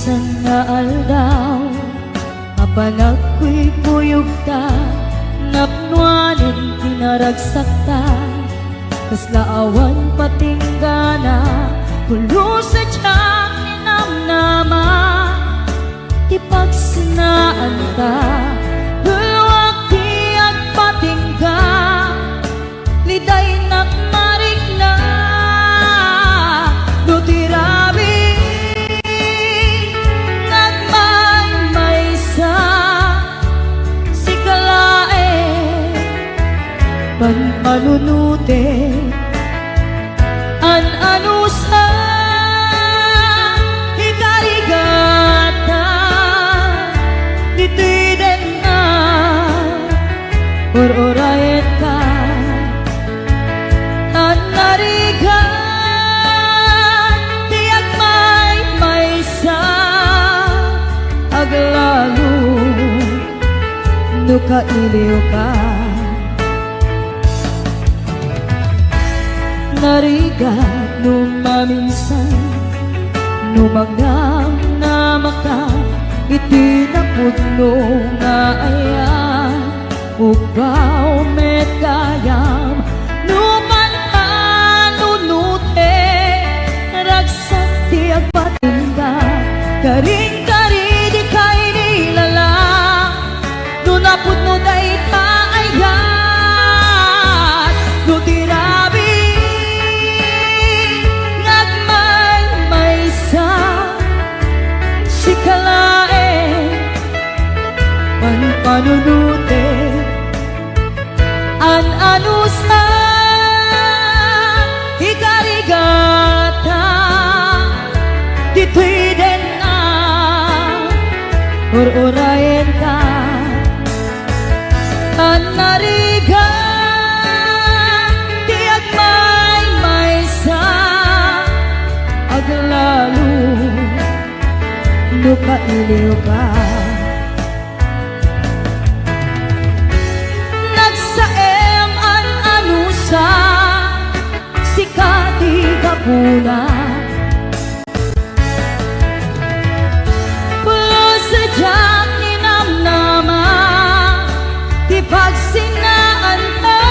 Bisan nga aldaw mapanag ko'y kuyog ta, napnuanin pinaragsak ta, kas laawan patinggana, kulo sa tiyak ninamnama, ipagsinaan ta, hulwag tiyak patingga, liday nakmarik na, nutirabi, nagmay-maysa, si kalae, panpanunute, an-anusa, hikarigata, ditiden na, or-orayan ka, an-narigan, tiyak may-maysa, aglalo, nukailiw ka. Narigat numaminsan, numagang na maka, itinapudno nga ayan, ubaw met kayam, numanpanunute, ragsak tiyak patingga, karing-kari di kay nilala, nunapudno day kaayan, nutirabi, si kalae, panpanunute, an-anusa, hikarigata, ditwiden na, or-orayen ka, an-narigan, tiyak may-maysa, aglalo, nukailiw ka. Nagsaem an-anusa, sikati kapuna, pulo sadyang ninamnama, di pagsinaan ta,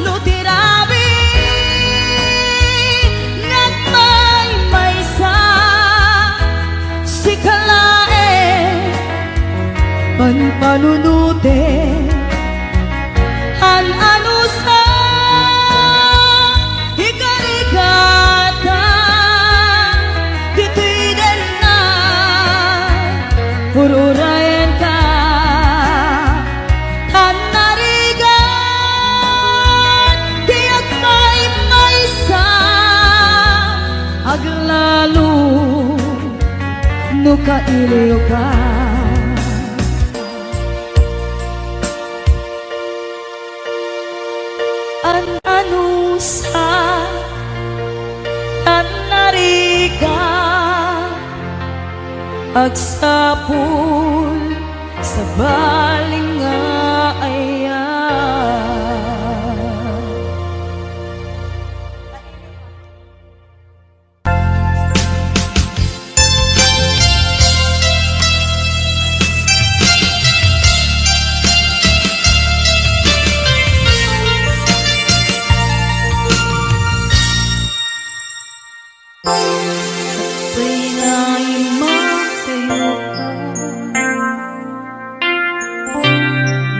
nutirabi, si kalae, panpanunute, an-anusa, hikarigata, ditwiden na, ururayan ka, an-narigan, tiyak may-maysa, aglalo, nukailiw ka. An-anusa, an-narigan, agsapul sa baling nga ayan.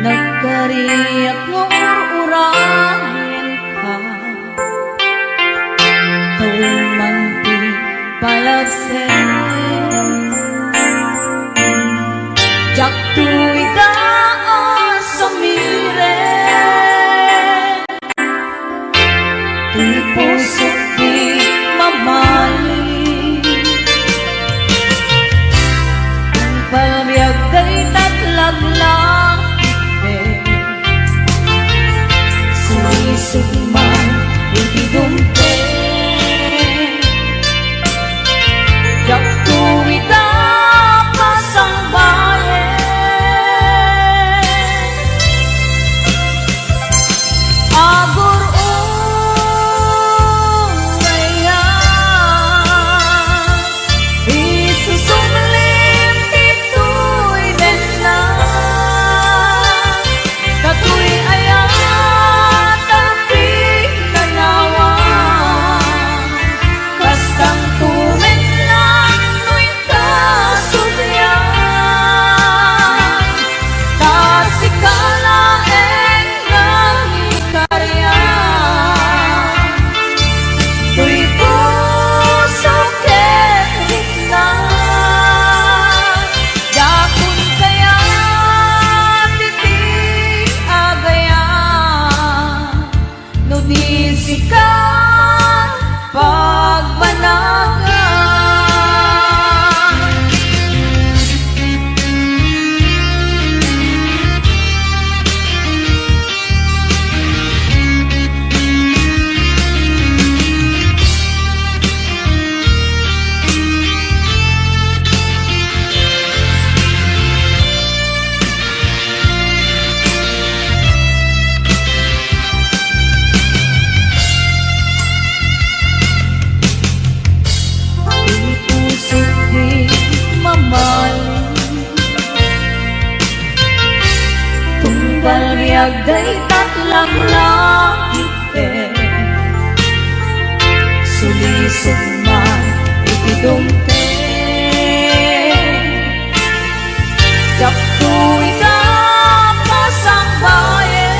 Nagkariyak mo ur-urahin ka, tuwing manti palagsin, jak tuwi daan sa mire, di pusok di mamali, palbiyag day tatlaglang, suman ikidumpe, jak tuwida pasang bayan, agur Nudisikan pagbanagan. Palbiagday tatlang langit sulisog man itidumpe Jaktu'y kapas ang bayan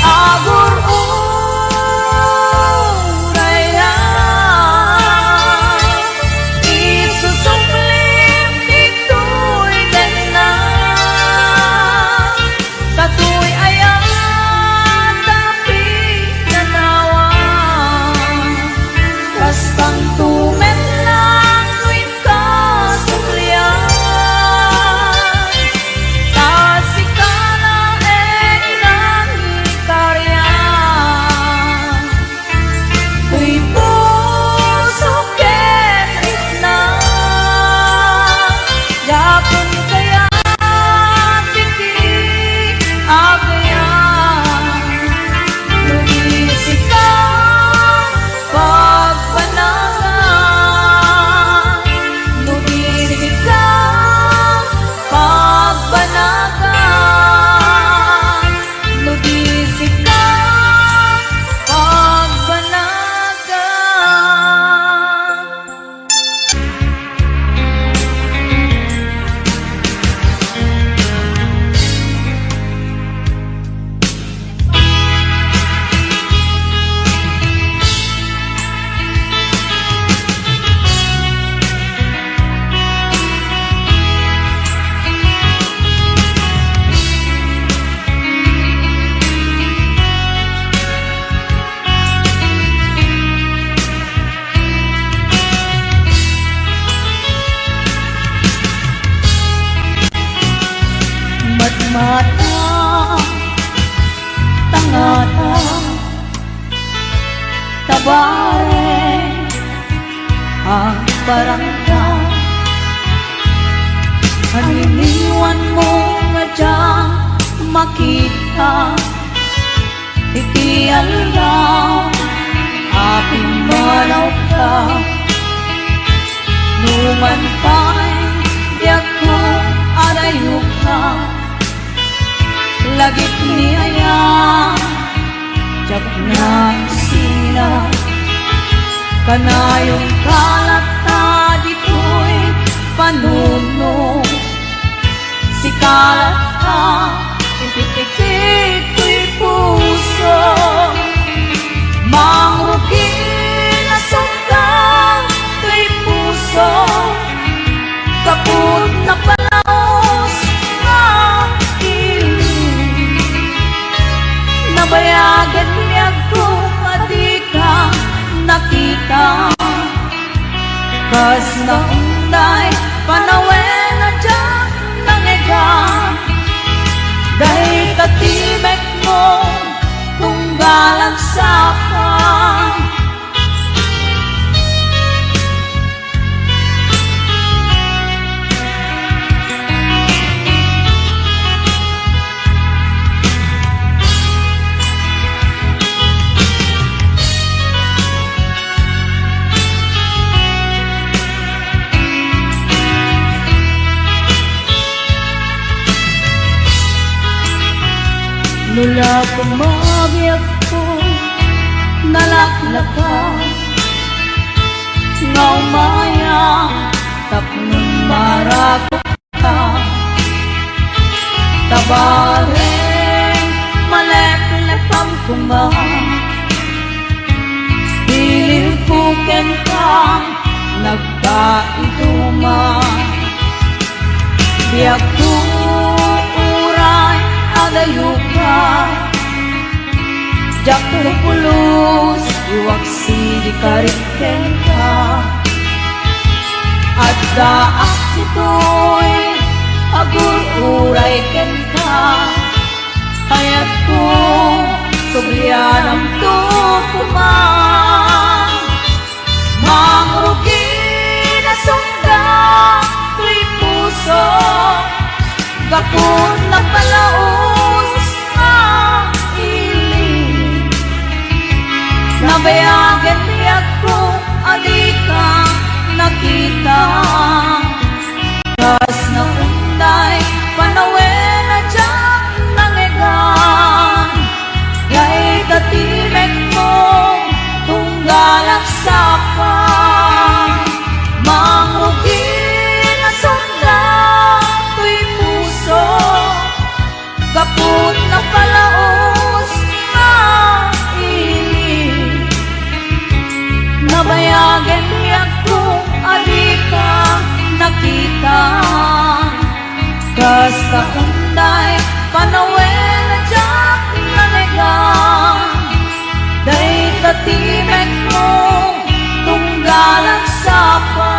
Agur uray na isusumlim ito'y gana Tatu'y ayan tapi nanawan Kastang tumen lang tuwing kasuklian Tasikana nang ikaryan Tuy puso kenit na Yapon kaya titi agayan Nudisikan pagbanagan Nudisikan pagbanagan Nudisikan pagbanagan Matmata, tangata, tabare, ang barangka Haniniwan mo nga dyan makita Iti alaw, aping malaw ka Numan pa'y diyak ko adayo ka Lagit ni ayang Tiyak na sila Kanayong kalata dito'y panuno Si kalata Ipitikit ko'y puso Mangugin na sukang ko'y puso Kaput na palaos ng ilim Nabayagan niya kung di ka nakita Kas na unday panawen na dyan nangigan Dahil katimek mo kung galang sapan Mula pumabiyag ko, nalaklakan Nga umaya, tapnong marakot ka Tabareng, malep-lepam kumang Piling puken ka, nagkaituman Biyak ko uray, agayo Jaku pulus iwaksi di kariken ka Adda aksitoy agur uray ken ka Hayat ko sublianam to kumang Mangrugi na sundang tuy puso Gapon na palaos ang iling Nabayagan niya kung alika nakita Kas na unday panawen na dyan nangigan Yay tatimek mo tunggalak sapang Mangrugi na sundang tuy puso Gapon na palaos ang iling Nabayagan niya kung alika nakita Kas sa unday panawen na dyan nanigang Day tatimek mo tunggalang sapa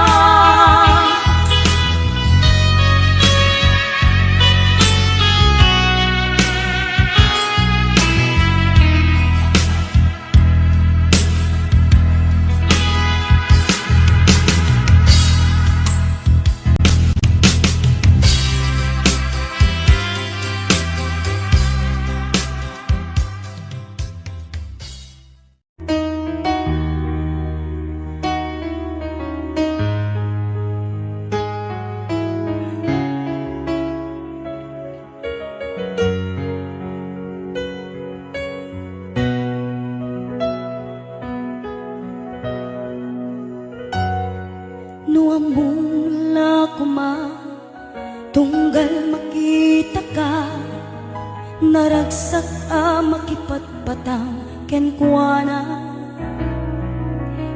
Nuamula kuma tunggal makita ka naragsak a makipatpatang kenkwana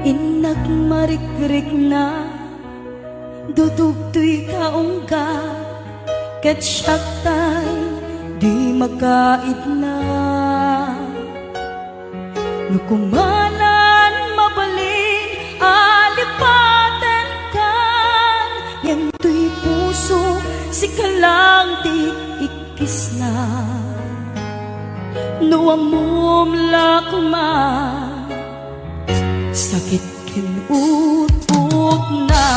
Inag marikrik na dudugtoy kaungga ket syaktay di makait na Nukumanan mabalin alipaten kan Yang tuy puso si kalang di ikis na Nuamumla kuma sakit kinut-ut na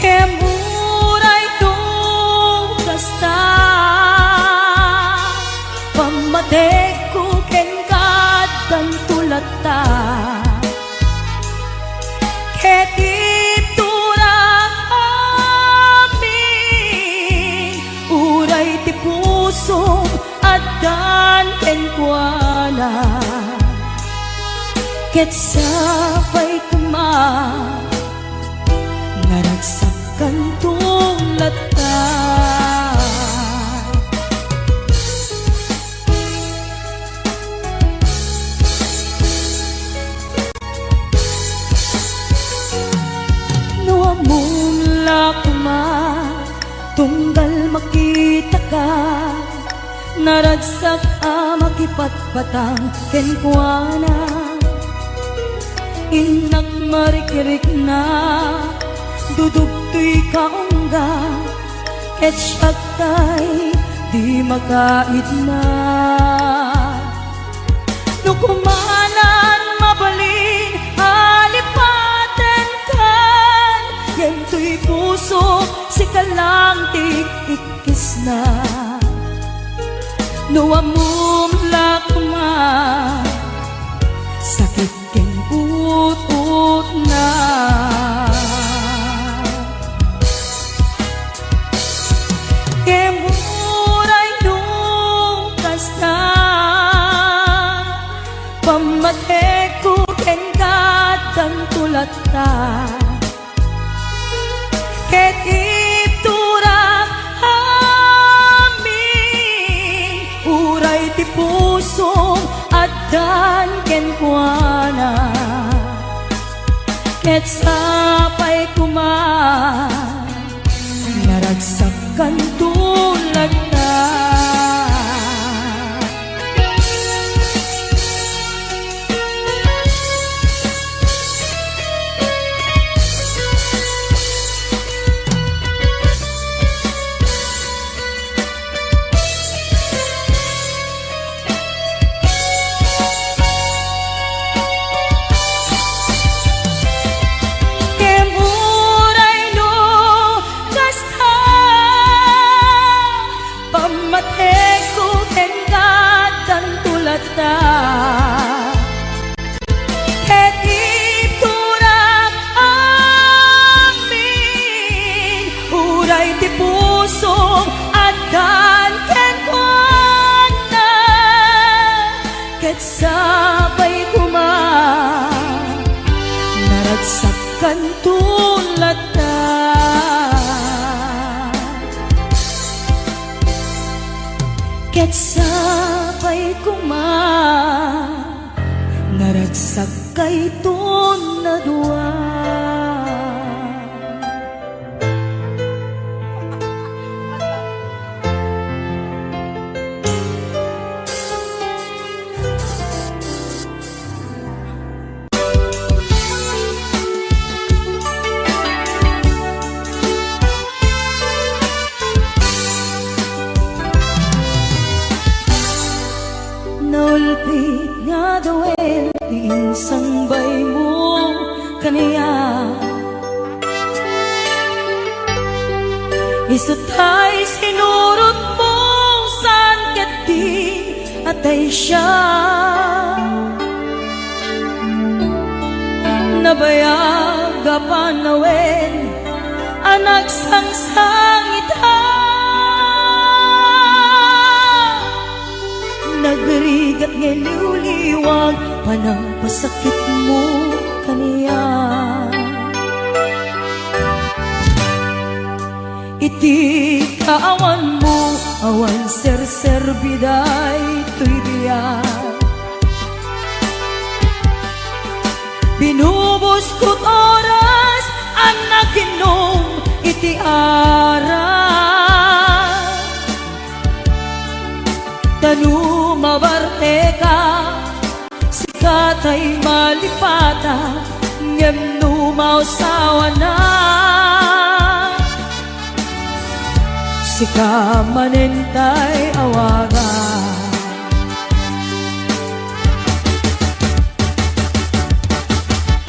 Emuray tung kasta Pamadek ko kengkat dan tulata Ketitura amin Uray ti puso adan kenkwana Ket sabay kuma naragsakan tulata Nuamumla kuma tunggal makita ka naragsak a makipatpatang kenkwana Inak marikirik na dudugtoy kaungga ket syaktay di makait na Nukumanan mabalin alipaten kan Yang tuy puso si kalang ti ikis na Nuamumla kuma sakit ken ut-ut na Kemuray nung kasta Pamatek ko ken kadang tulata Ket iturak amin Uray ti pusong adan kenkwana Ket sapay kuma naragsakan tulad na tulad na. Ket sabay kuma naragsak kay ton na dua. Naulpit nga dawel insang bay mo kaniya. Isutay sinurot mo san kati atay siya. Nabayaga pa nawel anak sang-sangita. Nagrigat nga liwliwag panang pasakit mo kaniya. Iti kaawan mo awan ser-serbiday to'y biyak. Binubos ko't oras ang naginom iti aral. Tanu mabarte ka, sikat ay malipata, ngem numausawa na. Sika manintay awaga.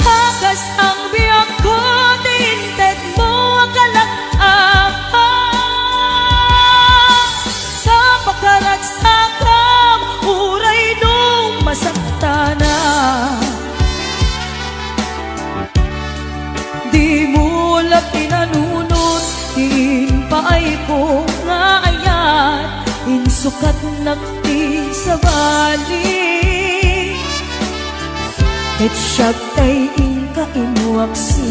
Hagas ang biyak ko, tinted mo ang kalak-apa. Kapagkaragsakam, uray nung masaktana. Di mo lang pinanunod, paay ko nga ayat, insukat nakti sa bali. Ket siya tay inka inuwaksi.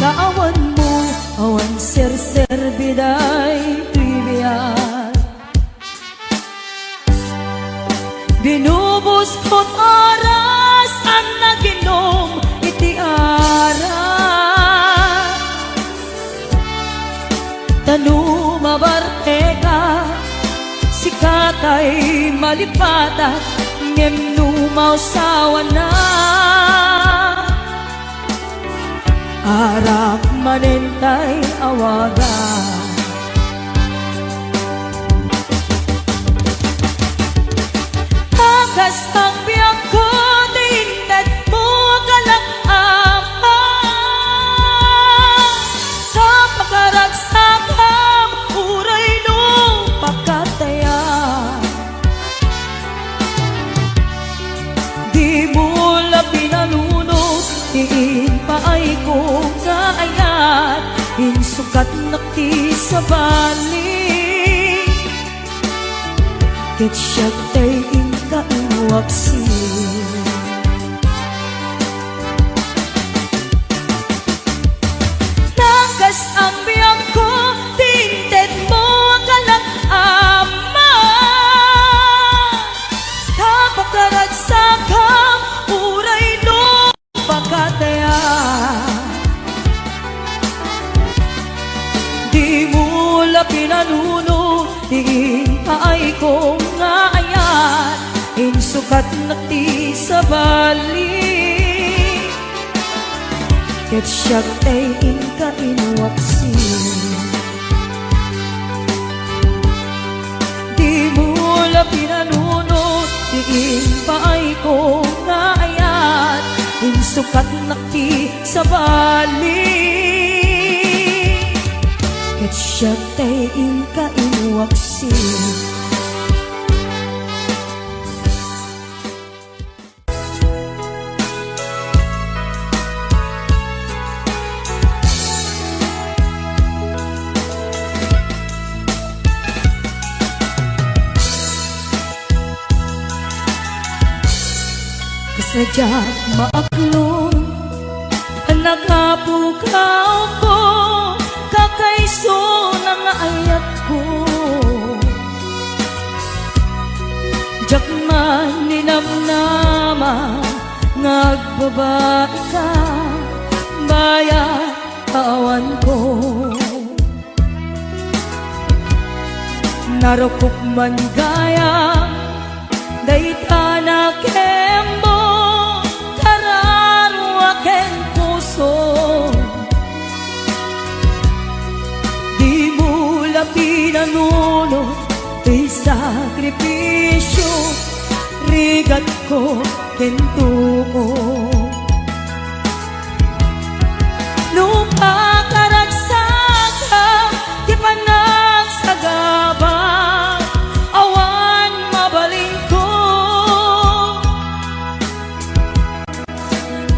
Kaawan mo, awan ser-serbiday trivia. Binubos ko't oras ang naginom iti aral. Tanu mabarte ka, sikat ay malipata, ngem numausawa na. Harap manintay awaga. Hagas ang biyak ko, tinted mo ang kalak-apa. Kapagkaragsakam, uray nung pagkataya. Di mo lang pinanunod, paay ko nga ayat, insukat nakti sa bali. Ket siya tay inka inuwaksi. Nagas ang biyak ko, tinted mo ang kalak-ama. Kapagkaragsakam, uray nung pagkataya. Di mo lang pinanunod, tingin paay ko nga ayat, insukat nakti sa bali. Ket siya tay inka inuwaksi. pinanunod, diin paay ko nga ayat, insukat nakti sa bali. Ket siya tayin ka inuwaksin. Kasadya maaklong nagapukaw ko, kakaiso ng ayat ko. Diyak man ninamnama, nagbabae ka, bayat awan ko. Narukop man gaya, dayta na kembo, kararwa ken puso. Di mo labi nanuno, di sakripisyo, rigat ko kento ko. Lupakaragsakan, di pa nagsagabang, awan mabaling ko.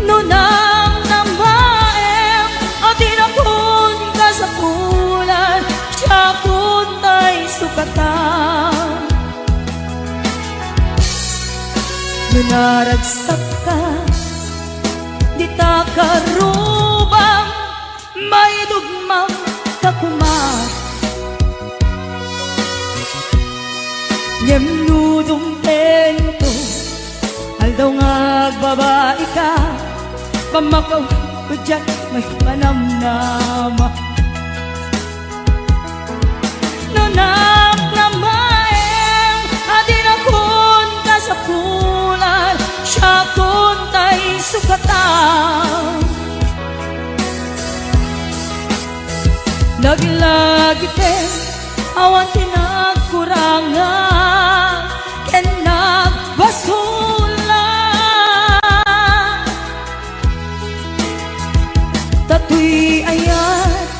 Nunang namaem, atin akong kasapulan, siya kun tay sukatan. Nunaragsak ka, di ta karubang, may dugmang kakumat. Nyemnudong tento, aldaw nga babae ka, pamakaw ko dyan may panamnama. Nunang namaem, adin akong kasapulan, siya kun tay sukatan. Lagi-lagi ten, awan tinagkurangan, ken nagbasulan. Tatoy ayat,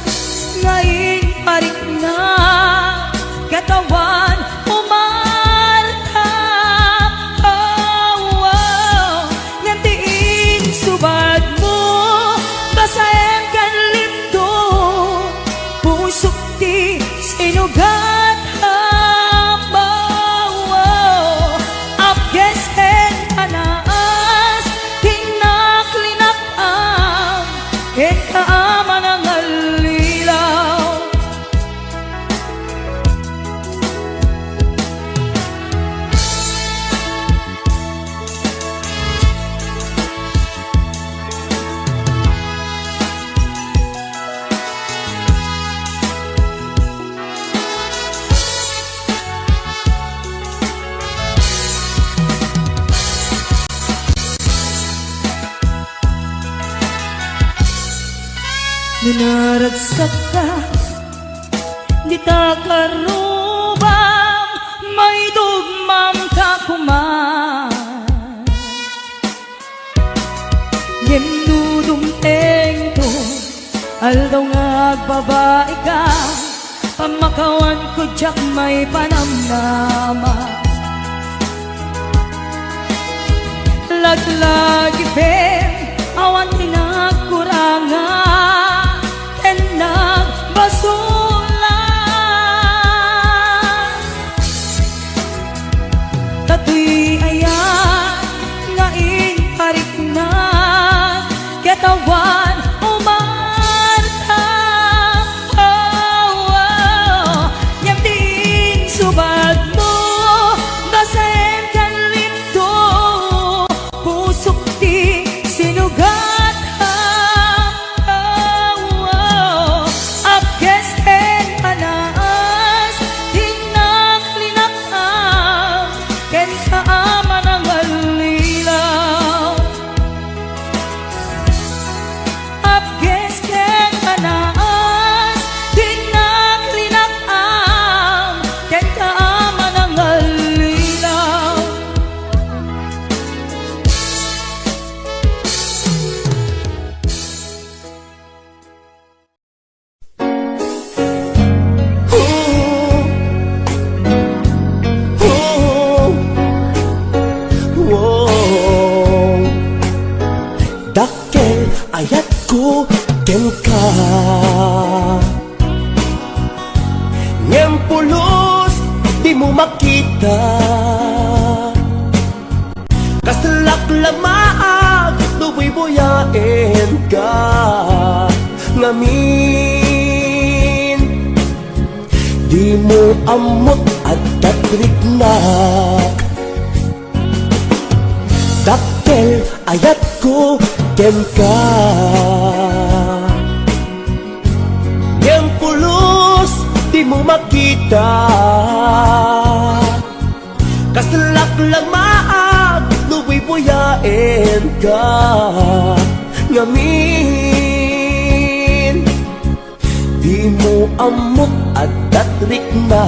ngayon parik na, katawan umarta. Oh, oh, yantiin subad mo, basahin kan lito, pusok di sinugat habaw. Apges ken panaas, tinaklinak ang ken kaama ng alilaw. Ninaragsak ka, di ta karubang, may dugmang kakuman. Yemnudong tengto, aldaw nga agbabae ka, pamakawan ko dyak may panamnama. Laglagi ben, awan tinagkurangan, basulan. Tatoy ayan, ngayon parik na, katawan umarta. Oh, oh, nyam din subad mo, ken ka. Ngem pulos di mo makita, kasalak lamaag tuboy buyain ka. Ngamin di mo amot at tatrignak, dakkel ayat ko ken ka. Ngem pulos di mo makita, kasalak lamaag luboy buyain ka. Ngamin di mo amot at tatriknak,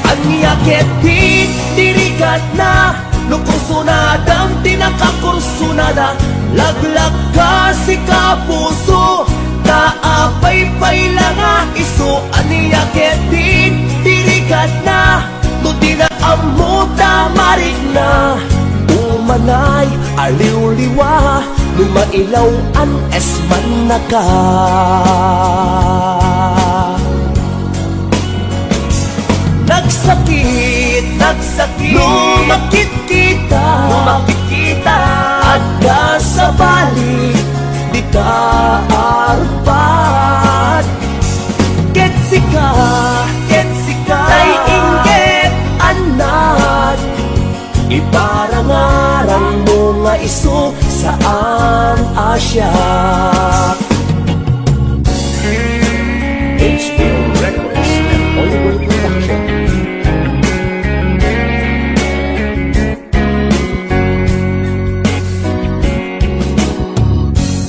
anyakit dirikat na lukursunadang tinakakursunada, laglag ka si kapuso, taapay-pay lang nga iso. Anyakit dirikat na no di na amuta marik na, umanay aliw-liwa lumailaw an esman na ka. Nagsakit lumakit kita, adda sa balik di ta arpat. Ketsika tay inggit anak, iparangarang mo nga iso saan Asya. HBO Records and Hollywood Production.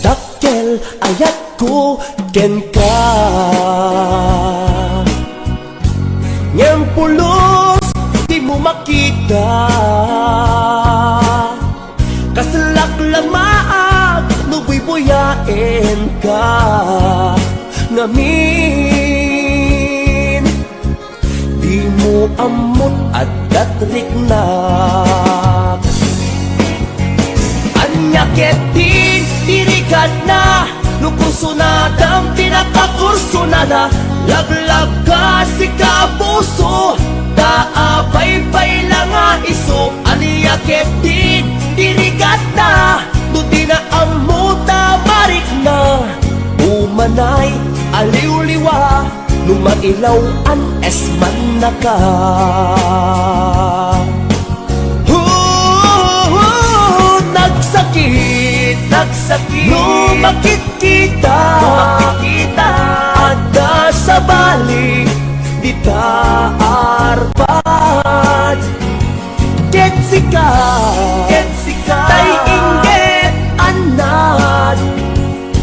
Dakkel ayat ko ken ka. Ngem pulos di mo makita, kasalak lamaag luboy buyain ka. Ngamin di mo amot at tatriknak, anyakit dirikat na lukursunadang tinakakursunada, laglag ka si kapuso, taapay-pay lang nga iso. Anyakit dirikat na no di na amuta marik na, umanay aliw-liwa lumailaw an esman na ka. Nagsakit lumakit kita, adda sa balik di ta arpat. Ketsika tay inggit anak,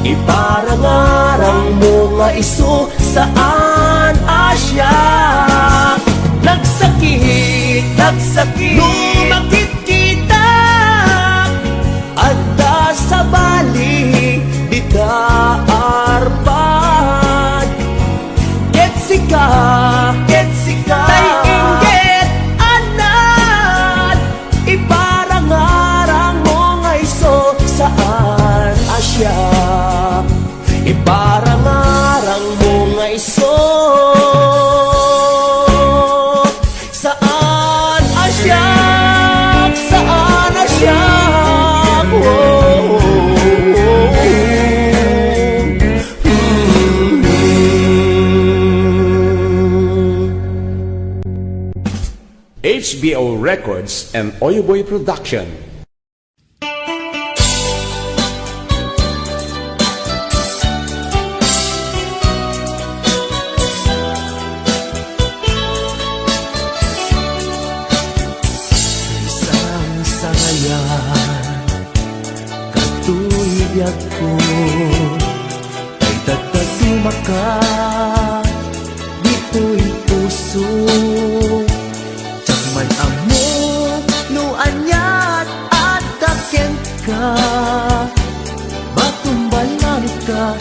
iparangarang mo nga iso saan Asya. Nagsakit lumakit kita, adda sa balik di ta arpat. Ketsika tay inggit anak, iparangarang mo nga iso saan Asya. Iparangarang mo nga iso saan Asya, saan Asya. HBO Records and Oyoboy Production. Isang sangayan katuyag ko, ay tagtagumaka dito'y puso. Man amo no anyat at kaken ka, batumbalan ka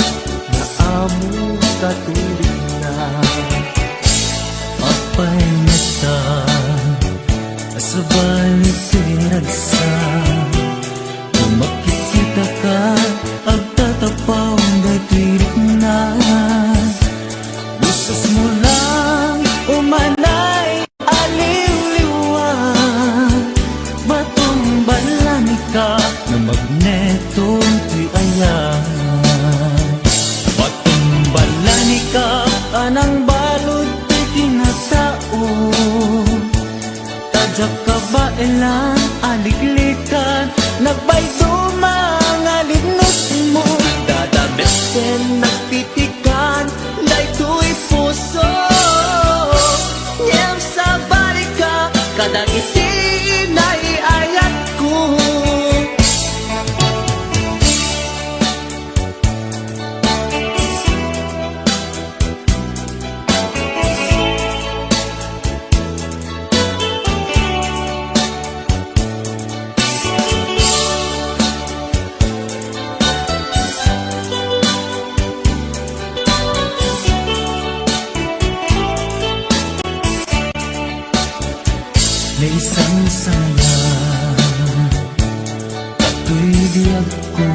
na amo katulig na. Apay nata asabay pinagsa, kung makikita ka kabailan, aliglikan, nagbaydo mga linos mo. Dadabesen, nagpitikan, daytoy puso. Niyam sa balika, kadagiti naiayat ko. May isang sana kato'y liyag ko,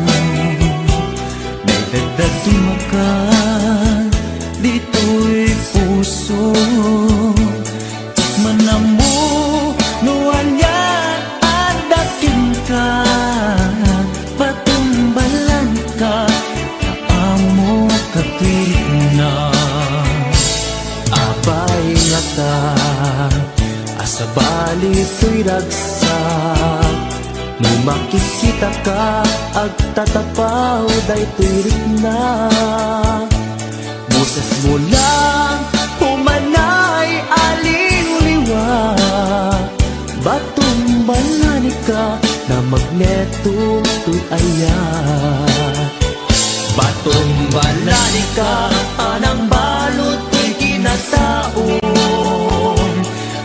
may dagdag tumakan dito'y puso. Tikman na mo nuwan yan at dating ka, patumbalan ka, amo katirik na. Abay nga ta asa bali to'y ragsak, no makikita ka agtatapaw daytoy rikna. Boses mo lang humanay aling liwa, batong balani ka na magneto to'y ayat. Batong balani ka anang balot to'y kinataon.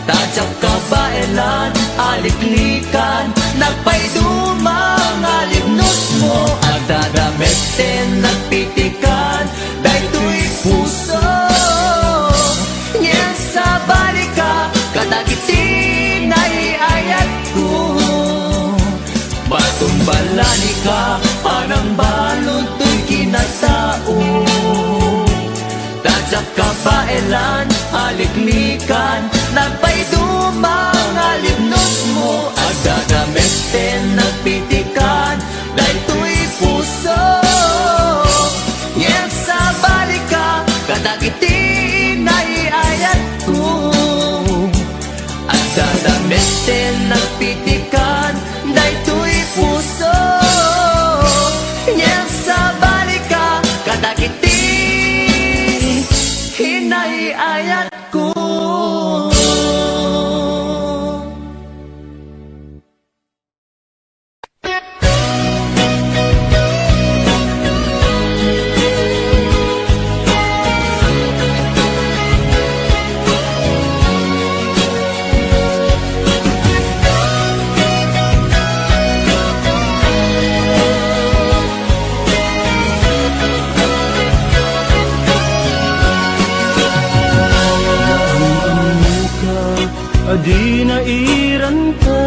Tadyak kabailan, aliklikan, nagpaydumang alibnos mo. Agdadameten, nagpitikan, daytoy puso. Nyen sa balika, kadagiti naiayat ko. Batong balani ka, anang balot to'y kinatao. Tadyak kabailan, aliklikan, nagpaydumang alibnos mo. Agdadameten, nagpitikan, daytoy puso. Nyen sa balika, kadagiti naiayat ko. Agdadameten, nagpitikan, daytoy puso. Nyen sa balika, kadagiti hinaiayat ko. Adi nairan ka,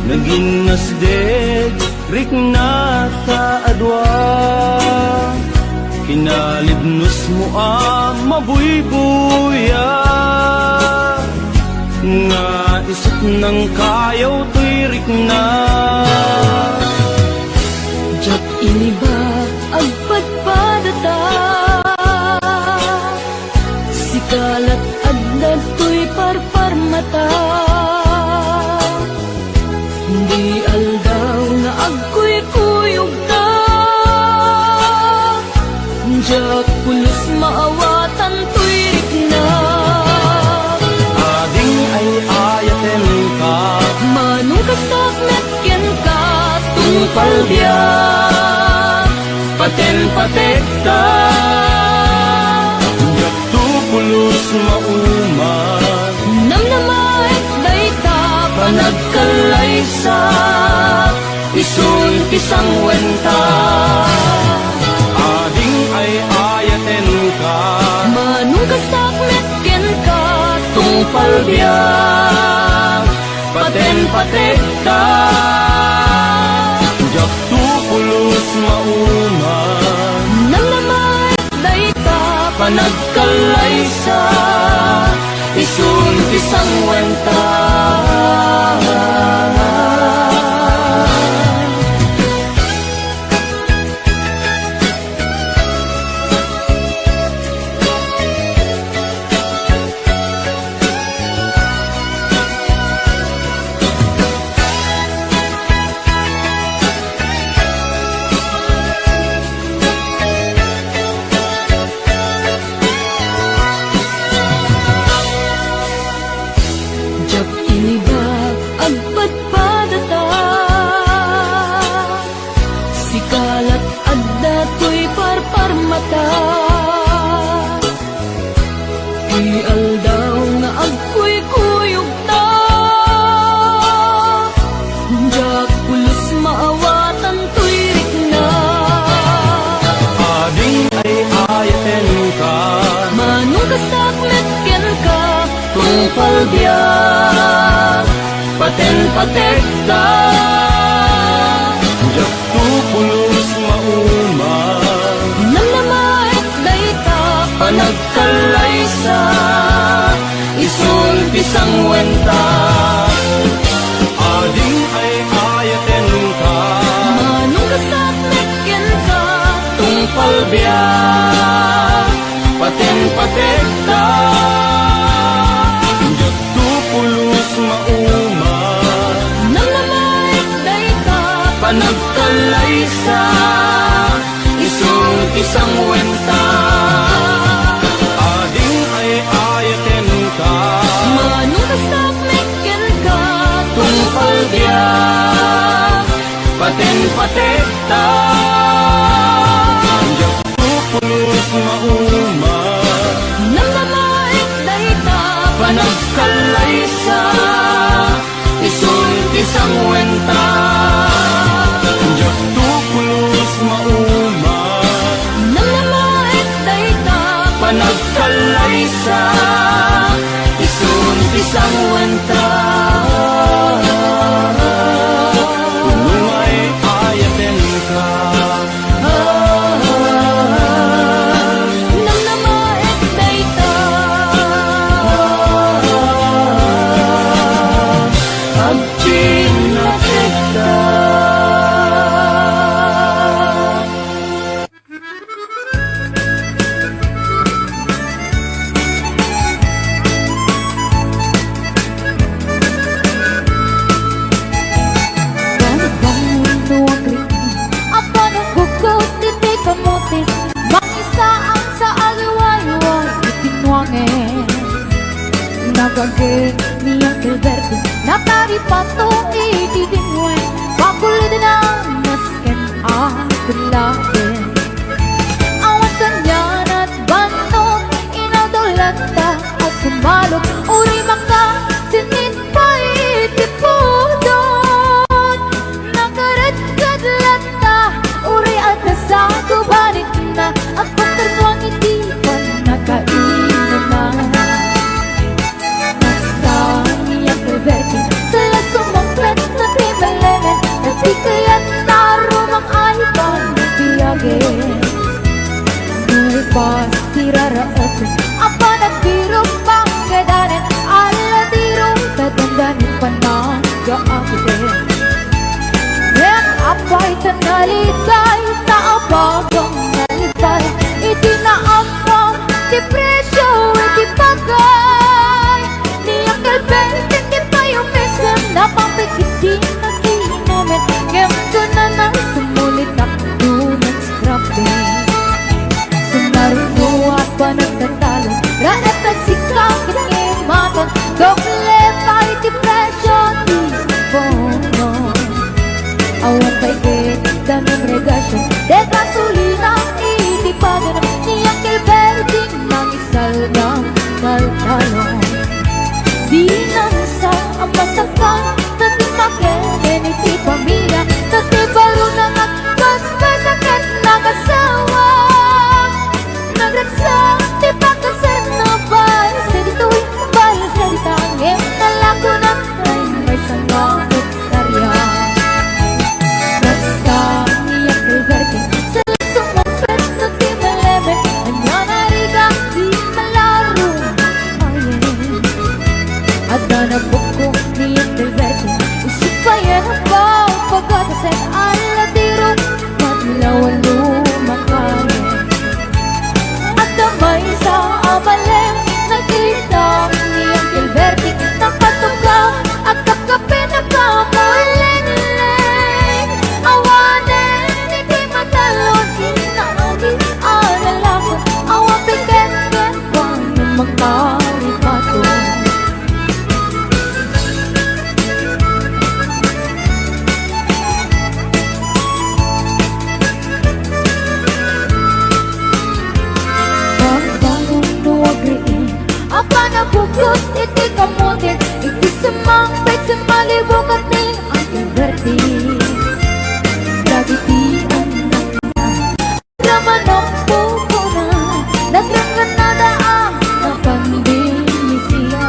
naging nasdeg, rik na kaadwa. Kinalibnos mo mabuybuya, nga isip ng kayaw to'y rik na. Diyak iniba agpadpadata, kalat adlad to'y parparmata. Hindi aldaw nga agko'y kuyog ta, diyak pulos maawatan to'y rikna. Ading ay ayaten ka, Manong kasakmet ken ka, tungpal biyak, paten-patek ka. Pulos mauman, namnamay day ka, panagkalaysa, isun pisang wenta. Ading ay ayaten ka, manong kasakmet ken ka, tungpal biyak, paten-patek ka. Jak tu pulos mauman, namnamay day ka, panagkalaysa, isun pisang wenta. palbiyak paten-patekta jak tu pulos mauma Namnamait dayta panagkalaysa isun pisang wenta ading ay ayaten ka Manong kasak mekken ka tung palbiyak paten-patekta jak tu pulos mauma Namnamait dayta panagkalaysa isun pisang wenta ading ay ayaten ka Manong kasak mekken ka tung palbiyak paten-patekta jak tu pulos mauma Namnamait dayta panagkalaysa isun pisang wenta jak tu pulos mauma Namnamait dayta panagkalaysa isun pisang wenta kunumay ayaten ka Namnamait dayta agcinatekta Apa nagukot titi kamutin Mag-isa ang sa aliwayway itinwangin Nagagay niyang Gilberto Nakaripato itidinwen Pakulid na masken aglatin Awan kanyan at bantot Inaudolata at sumalot Uri maka sinit pa itipudot Nakaradkad lata Uri at nasago banit na At pagkarwang hindi pa nakainan na Nasta niya Gilberto Sa lasumang pet na timalemen At di kaya't narumang ay panagpiyagin Nuri pas tiraraatin Apa nagbirong pangkadanin Aladirong tatandanin panagaagin Yang apa'y tanaligay Taabagang nalipay Itinaamang depresyo itipagay Niyang Gilberto Hindi pa yung minsan Napapikiti na kinamin Ngayon ko na nang sumulit Ako ng scrapping Sumaruno at panagtatalo Raat na sikang kinimatan Doble pa'y depression Ipono Awan pa'y kita ng regasyon De gasolina itipagan Niyang Gilberto Nang isal ng taltalong Di nang sa ang masakang Tatimakin iti pamilya Tatibaro na nagpaspasakan Nakasawa Nagraksa Di pagkasarap na bahal Sa dito'y bahal sa ditangin Nalago na ay may sangamit karya Nasta niya Gilberto Sa lasumang pet na timalemen Anya nariga di malaro Ayin At nanabok ko niya Gilberto Isip pa yan ang pagkakasin Aladirong matlawan lumakain At damay sa abaleng Nakita niya Gilberto Nakatunggaw at kakapin na kamuling-ling Awanin hindi matalon Sinaagin alalakot Awang piket-ket Wang magkaripato Pagbangon nuwagriin Apa nabugot iti kamutin Iti semang pet semalibong kating Ang Gilberto Gravity ang naman ang pupunan Natranggan na daang Napangbinisya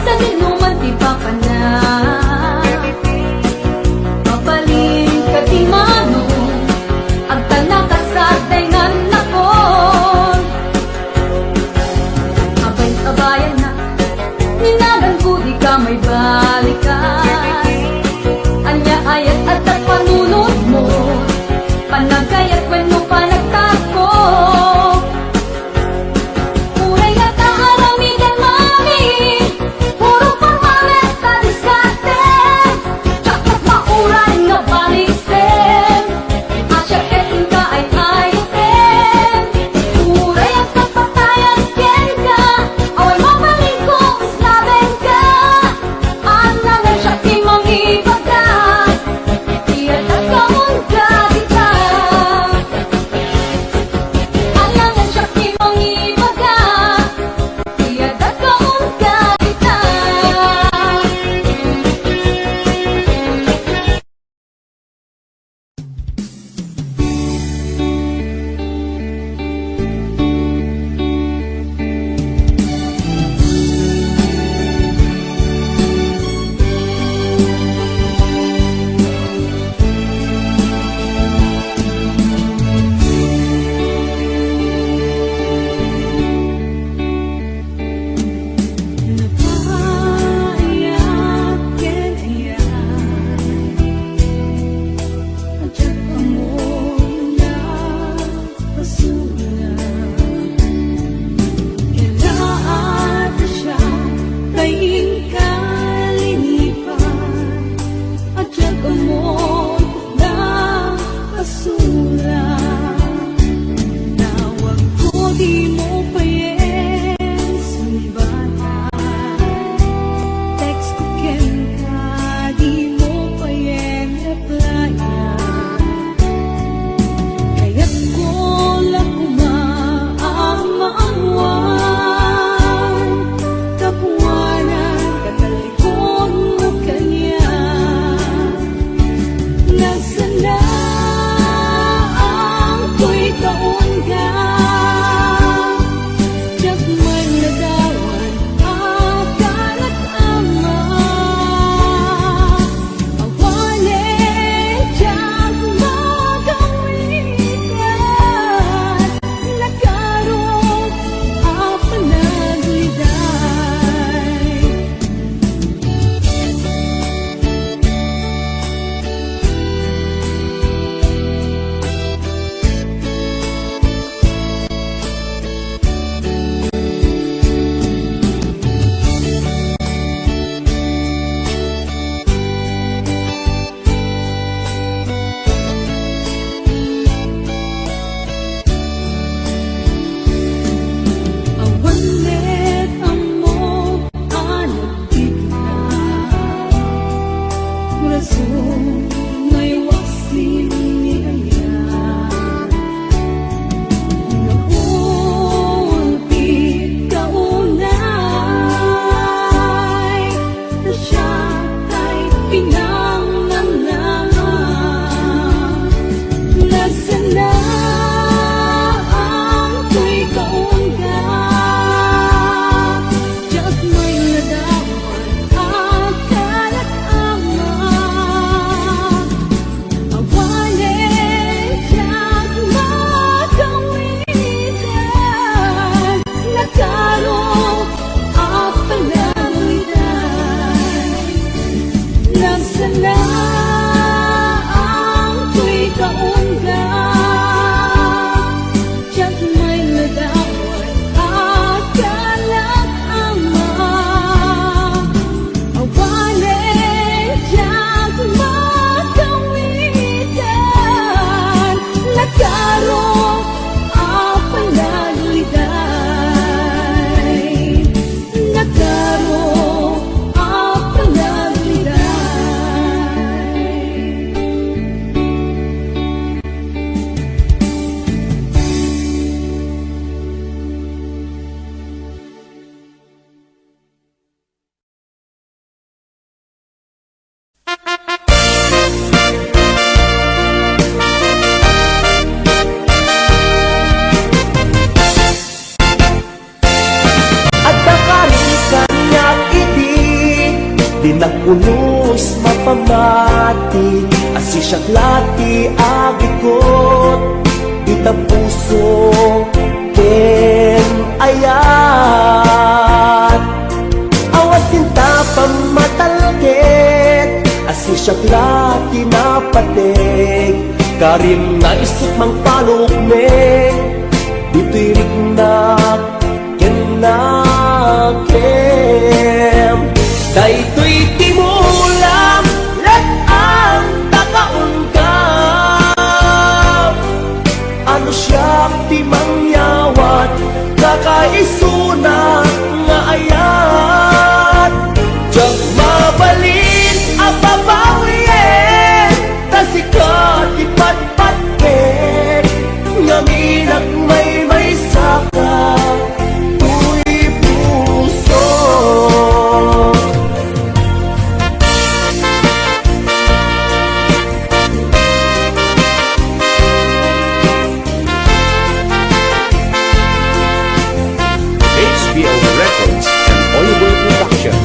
Sa ninuman ti papana, mabalin ka di mano, agtana ka sa tengan nako. Abay-abayan na, ninagan ko di ka may balikan. Anya ayat at at panunod mo, panagayat when mo panagtako. Uray nga taaramigan mami, puro pamamet ka diskarte. Tsakat mauray nga balistem, asya etin ka ay item. Uray at kapatayan ken ka, away mamaling ko islaben ka. Ang nanay siya di nagpulos mapamati, asisyak lati agikot, di tapuso ken ayat. Awas tinta pamatalget, asisyak lati napatig, karim na isip mang palukmeng, dito'y riknak ken nakem. Daytoy timulam lat ang takaungkam, ano siya ti mangyawat, kakaisuna nga ayat. Diyak mabalin ang babawin, tasikat ipatpatpet, ngaminak may saka, tuy puso. HBO Records and Oliver Production.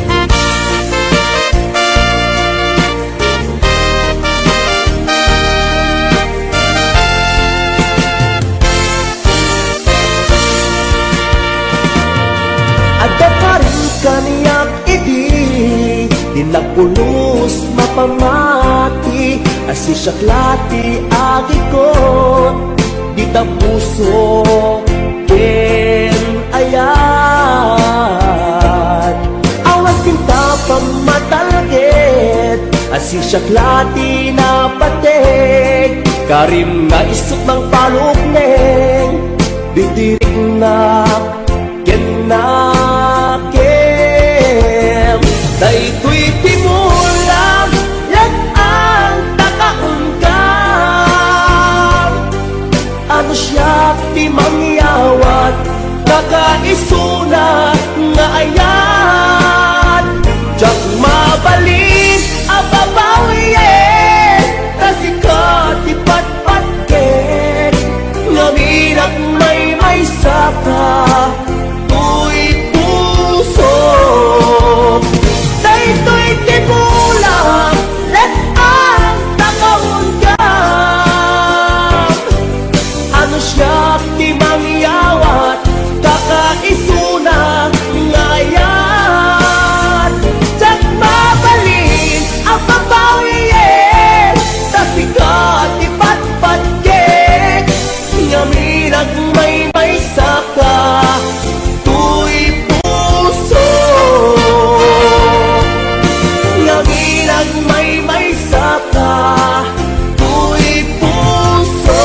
Ada ka rin kaniyak idi, di nagpulos mapamati, asisyak lati agikot, di tapuso ken ayat. Awas tinta pamatalget, asisyak lati napatig, karim na isok ng palukneng, ditirik na kenakem. Daytoy timulam lat ang takaungkam, ano siya ti mangyawat, kakaisuna nga ayat. Diyak mabalin ang babawin, tasikat ipatpatket, ngaminak may saka, tuy puso. Daytoy timulam lat ang takaungkam, ano siya ti mangyawat, kakaisuna nga ayat. Diyak mabalin ang babawin, tasikat ipatpatket, ngaminak may saka, tuy puso. Ngaminak may saka, tuy puso.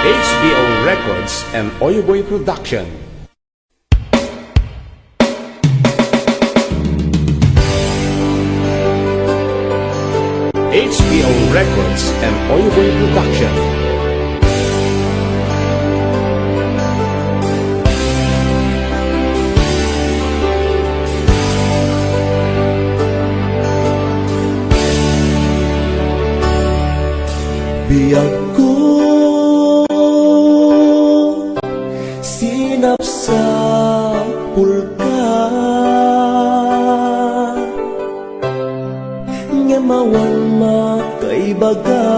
HBO Records and Oyoboy Production. HBO Records and Oyoboy Production. Biyag ko sinap sa pulka, nga mawan makaibaga,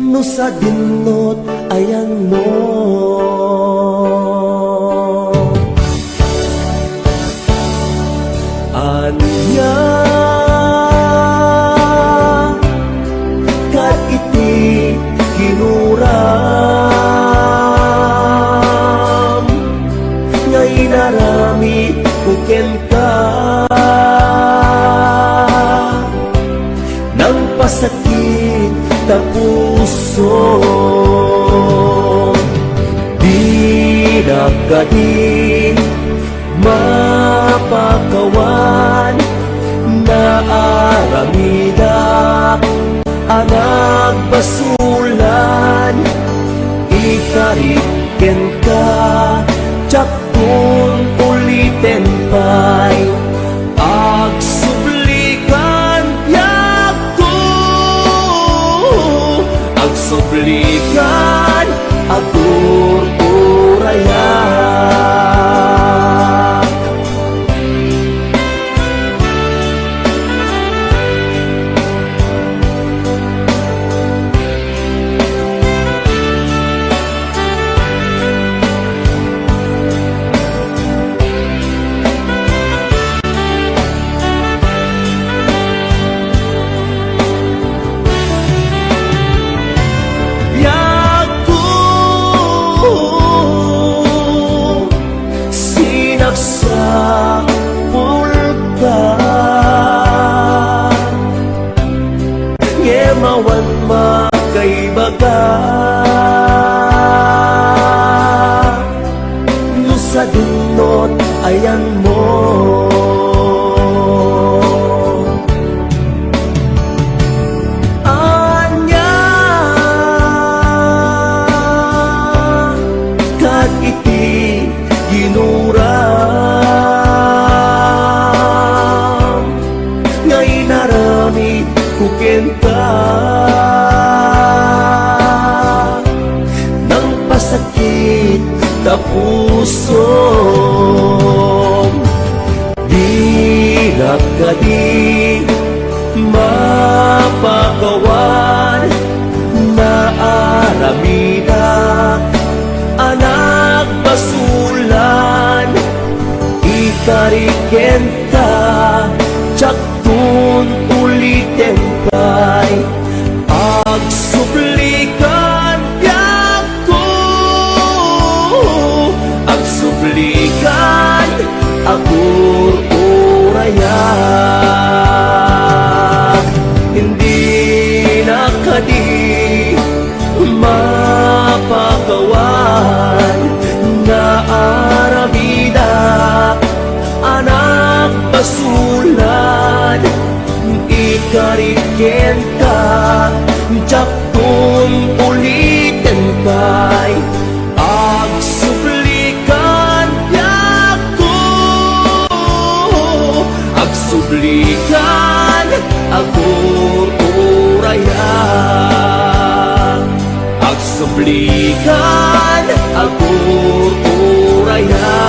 no sa dinot ayan mo. Anya kat iti kinuram, ngay narami kuken ka, nang pasakit ta puso, di nagkadin mapakawan, na aramida ang nagbasulan, ikariken ka, tsak agsublikan biag ko, agsublikan agur uraya. Sa pulka ngemawan makaibaga nusa dunot ayan mo anya kat iti ginura kukenta ng pasakit na puso, di na kadi mapagawan na aramida anak basulan ikarikenta tsaktun ulitin kay agsublikan biag ko, agsublikan agur uraya. Hindi na kadi mapagawan na aramida anak basulan ikarikenta tsaktun ulitin kay agsublikan biag ko, agsublikan agur uraya, agsublikan agur uraya,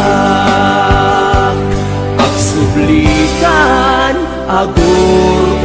agsublikan agur